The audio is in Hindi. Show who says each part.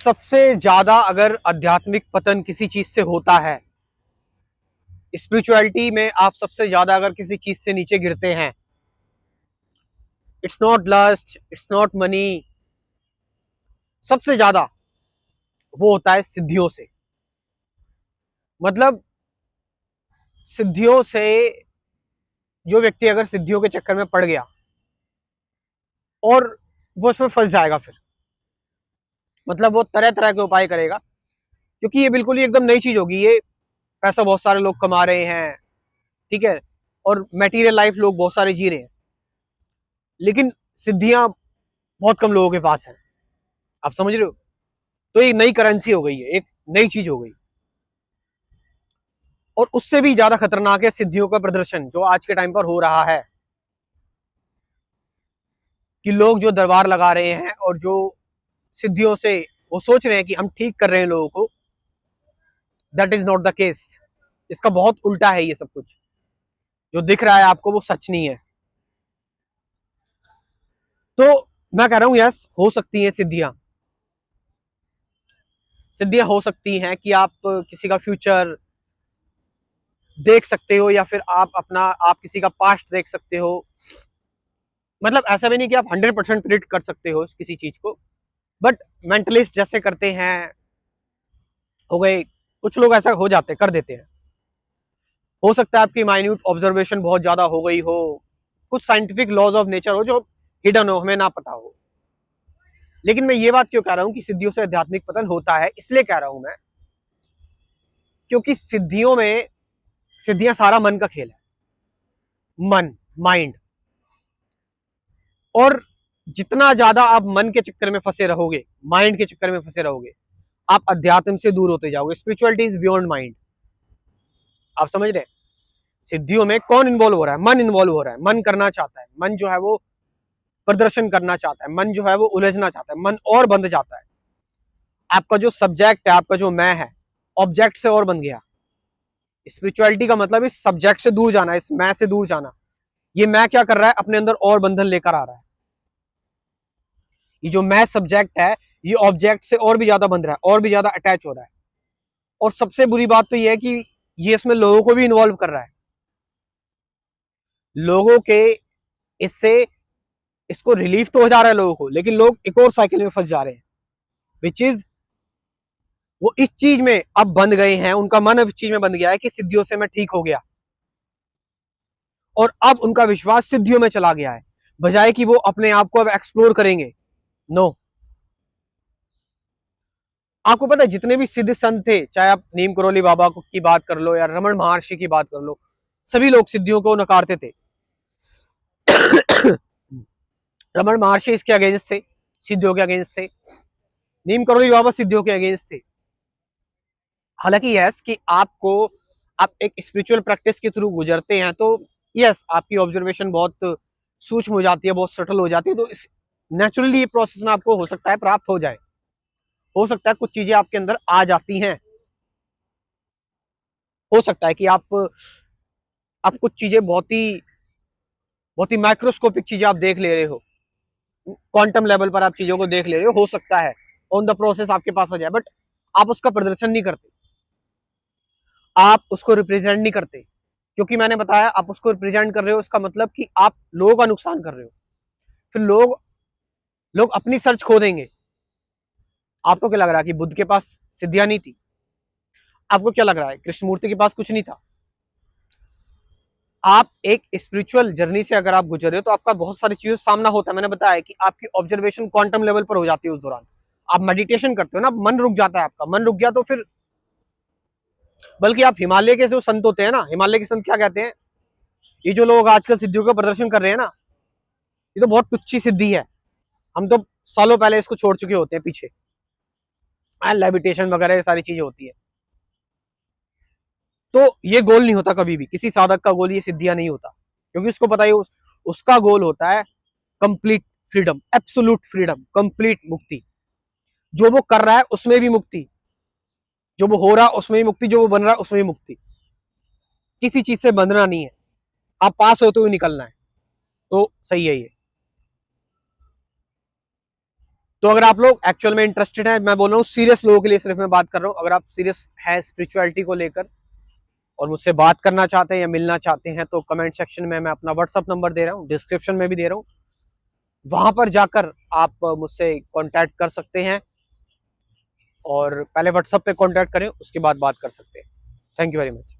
Speaker 1: सबसे ज्यादा अगर आध्यात्मिक पतन किसी चीज से होता है, स्पिरिचुअलिटी में आप सबसे ज्यादा अगर किसी चीज से नीचे गिरते हैं, it's not lust, it's not money, सबसे ज्यादा वो होता है सिद्धियों से। मतलब सिद्धियों से, जो व्यक्ति अगर सिद्धियों के चक्कर में पड़ गया और वो उसमें फंस जाएगा, फिर मतलब वो तरह तरह के उपाय करेगा, क्योंकि ये बिल्कुल ही एकदम नई चीज होगी। ये पैसा बहुत सारे लोग कमा रहे हैं, ठीक है, और मटेरियल लाइफ लोग बहुत सारे जी रहे हैं, लेकिन सिद्धियां बहुत कम लोगों के पास हैं। आप समझ रहे हो? तो ये नई करेंसी हो गई है, एक नई चीज हो गई। और उससे भी ज्यादा खतरनाक है सिद्धियों का प्रदर्शन जो आज के टाइम पर हो रहा है, कि लोग जो दरबार लगा रहे हैं और जो सिद्धियों से वो सोच रहे हैं कि हम ठीक कर रहे हैं लोगों को, that is not the case. इसका बहुत उल्टा है। ये सब कुछ जो दिख रहा है आपको वो सच नहीं है। तो मैं कह रहा हूं यस, हो सकती हैं सिद्धियां। सिद्धियां हो सकती हैं कि आप किसी का फ्यूचर देख सकते हो, या फिर आप किसी का पास्ट देख सकते हो। मतलब ऐसा भी नहीं कि आप 100% प्रिडिक्ट कर सकते हो किसी चीज को, बट मेंटलिस्ट जैसे करते हैं, हो गए कुछ लोग, ऐसा हो जाते कर देते हैं। हो सकता है आपकी माइन्यूट ऑब्जर्वेशन बहुत ज्यादा हो गई हो, कुछ साइंटिफिक लॉज ऑफ नेचर हो जो हिडन हो, हमें ना पता हो। लेकिन मैं ये बात क्यों कह रहा हूं कि सिद्धियों से आध्यात्मिक पतन होता है, इसलिए कह रहा हूं मैं, क्योंकि सिद्धियां सारा मन का खेल है। मन, माइंड। और जितना ज्यादा आप मन के चक्कर में फंसे रहोगे, माइंड के चक्कर में फंसे रहोगे, आप अध्यात्म से दूर होते जाओगे। Spirituality is beyond mind. आप समझ रहे हैं? सिद्धियों में कौन इन्वॉल्व हो रहा है? मन इन्वॉल्व हो रहा है। मन करना चाहता है, मन जो है वो प्रदर्शन करना चाहता है, मन जो है वो उलझना चाहता है, मन और बंध जाता है। आपका जो सब्जेक्ट है, आपका जो मैं है, ऑब्जेक्ट से और बन गया। स्पिरिचुअलिटी का मतलब इस सब्जेक्ट से दूर जाना, इस मैं से दूर जाना। ये मैं क्या कर रहा है? अपने अंदर और बंधन लेकर आ रहा है। ये जो मैं सब्जेक्ट है, ये ऑब्जेक्ट से और भी ज्यादा बंध रहा है, और भी ज्यादा अटैच हो रहा है। और सबसे बुरी बात तो ये है कि ये इसमें लोगों को भी इन्वॉल्व कर रहा है। लोगों के इससे इसको रिलीफ तो हो जा रहा है लोगों को, लेकिन लोग एक और साइकिल में फंस जा रहे हैं, विच इज वो इस चीज में अब बंध गए हैं। उनका मन अब इस चीज में बंध गया है कि सिद्धियों से मैं ठीक हो गया, और अब उनका विश्वास सिद्धियों में चला गया है, बजाय कि वो अपने आप को अब एक्सप्लोर करेंगे। नो। आपको पता है जितने भी सिद्ध संत थे, चाहे आप नीम करोली बाबा की बात कर लो या रमन महर्षि की बात कर लो, सभी लोग सिद्धियों को नकारते थे। रमन महर्षि इसके अगेंस्ट थे, सिद्धियों के अगेंस्ट थे। नीम करोली बाबा सिद्धियों के अगेंस्ट थे। हालांकि यस, कि आप एक स्पिरिचुअल प्रैक्टिस के थ्रू गुजरते हैं, तो यस आपकी ऑब्जर्वेशन बहुत सूक्ष्म हो जाती है, बहुत सटल हो जाती है। तो नेचुरली ये प्रोसेस में आपको हो सकता है प्राप्त हो जाए, हो सकता है कुछ चीजें आपके अंदर आ जाती हैं। हो सकता है कि आप कुछ चीजें बहुत ही माइक्रोस्कोपिक चीजें आप देख ले रहे हो, क्वांटम लेवल पर आप चीजों को देख ले रहे हो सकता है ऑन द प्रोसेस आपके पास हो जाए, बट आप उसका प्रदर्शन नहीं करते, आप उसको रिप्रेजेंट नहीं करते। क्योंकि मैंने बताया, आप उसको रिप्रेजेंट कर रहे हो, उसका मतलब कि आप लोगों का नुकसान कर रहे हो। फिर लोग अपनी सर्च खो देंगे। आपको क्या लग रहा है कि बुद्ध के पास सिद्धियां नहीं थी? आपको क्या लग रहा है कृष्णमूर्ति के पास कुछ नहीं था? आप एक स्पिरिचुअल जर्नी से अगर आप गुजर रहे हो, तो आपका बहुत सारी चीजों सामना होता है। मैंने बताया कि आपकी ऑब्जर्वेशन क्वांटम लेवल पर हो जाती है उस दौरान। आप मेडिटेशन करते हो ना, मन रुक जाता है, आपका मन रुक गया तो फिर, बल्कि आप हिमालय के जो संत होते हैं ना, हिमालय के संत क्या कहते हैं, ये जो लोग आजकल सिद्धियों का प्रदर्शन कर रहे हैं ना, ये तो बहुत तुच्छी सिद्धि है, हम तो सालों पहले इसको छोड़ चुके होते हैं पीछे। लेविटेशन वगैरह सारी चीजें होती है। तो ये गोल नहीं होता कभी भी, किसी साधक का गोल ये सिद्धियां नहीं होता, क्योंकि उसको पता है उसका गोल होता है complete freedom, absolute freedom, complete मुक्ति। जो वो कर रहा है उसमें भी मुक्ति, जो वो हो रहा है उसमें भी मुक्ति, जो वो बन रहा है उसमें भी मुक्ति। किसी चीज से बंधना नहीं है, आप पास होते हुए निकलना है। तो सही है ये। तो अगर आप लोग एक्चुअल में इंटरेस्टेड हैं, मैं बोल रहा हूँ सीरियस लोगों के लिए सिर्फ मैं बात कर रहा हूँ, अगर आप सीरियस है स्पिरिचुअलिटी को लेकर और मुझसे बात करना चाहते हैं या मिलना चाहते हैं, तो कमेंट सेक्शन में मैं अपना व्हाट्सअप नंबर दे रहा हूँ, डिस्क्रिप्शन में भी दे रहा हूँ, वहां पर जाकर आप मुझसे कांटेक्ट कर सकते हैं और पहले व्हाट्सएप पे कांटेक्ट करें, उसके बाद बात कर सकते हैं। Thank you very much.